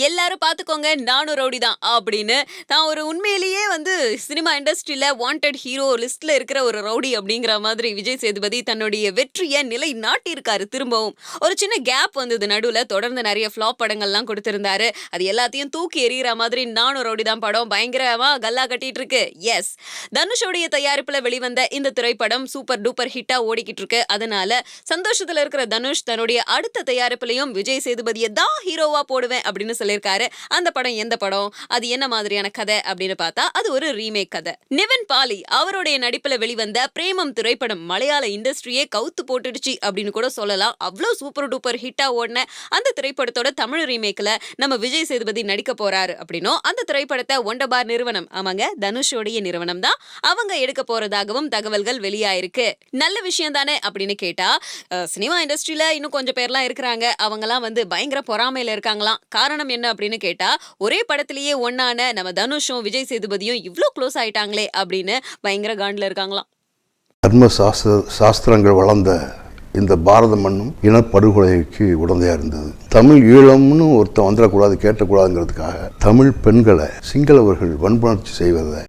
எல்லாரும் பார்த்துக்கோங்க நானும் ரவுடி தான் அப்படின்னு தான் ஒரு உண்மையிலேயே வந்து சினிமா இண்டஸ்ட்ரியில வாண்டட் ஹீரோ லிஸ்ட்ல இருக்கிற ஒரு ரவுடி அப்படிங்கிற மாதிரி விஜய் சேதுபதி தன்னுடைய வெற்றியை நிலை நாட்டியிருக்காரு. திரும்பவும் ஒரு சின்ன கேப் வந்தது நடுவுல, தொடர்ந்து நிறைய ஃபிளாப் படங்கள்லாம் கொடுத்திருந்தாரு. அது எல்லாத்தையும் தூக்கி எறிகிற மாதிரி நானும் ரவுடி தான் படம் பயங்கரமா கல்லா கட்டிட்டு இருக்கு. எஸ், தனுஷோடைய தயாரிப்புல வெளிவந்த இந்த திரைப்படம் சூப்பர் டூப்பர் ஹிட்டா ஓடிக்கிட்டு இருக்கு. அதனால சந்தோஷத்துல இருக்கிற தனுஷ் தன்னுடைய அடுத்த தயாரிப்புலையும் விஜய் சேதுபதியை தான் ஹீரோவா போடுவேன் அப்படின்னு சொல்லியிருக்காரு. அந்த படம் எந்த படம், அது என்ன மாதிரியான கதை அப்படின்னு பார்த்தா அது ஒரு ரீமேக் கதை. நிவின் பாலி அவருடைய நடிப்புல வெளிவந்த பிரேமம் திரைப்படம் மலையாள இண்டஸ்ட்ரியே கவுத்து போட்டுடுச்சு அப்படின்னு கூட சொல்லலாம். அவ்வளோ சூப்பர் டூப்பர் ஹிட்டா ஓடின அந்த திரைப்படத்தோட தமிழ் ரீமேக்ல நம்ம விஜய் சேதுபதி நடிக்க போறாரு அப்படின்னும், அந்த திரைப்படத்தை ஒண்டபார் நிறுவனம், ஆமாங்க தனுஷோடைய நிறுவனம் தான், அவங்க எடுக்க போறதாகவும் தகவல்கள் வெளியாயிருக்கு. நல்ல விஷயம் தானே அப்படின்னு கேட்டா, சினிமா இண்டஸ்ட்ரியில இன்னும் கொஞ்சம் பேர்லாம் இருக்கிறாங்க. அவங்கலாம் வந்து பயங்கர பொறாமையில இருக்காங்களாம். காரணம் என்ன அப்படின்னு கேட்டா, ஒரே படத்திலேயே ஒன்னான நம்ம தனுஷும் விஜய் சேதுபதியும் இவ்ளோ க்ளோஸ் ஆயிட்டாங்களே அப்படின்னு பயங்கர காண்டில் இருக்காங்களாம். தர்ம சாஸ்திரங்கள் வளர்ந்த இந்த பாரத மண்ணும் இனப்படுகொலைக்கு உடந்தையாக இருந்தது. தமிழ் ஈழம்னு ஒருத்தன் வந்துடக்கூடாது, கேட்டக்கூடாதுங்கிறதுக்காக தமிழ் பெண்களை சிங்களவர்கள் வன்புணர்ச்சி செய்வதை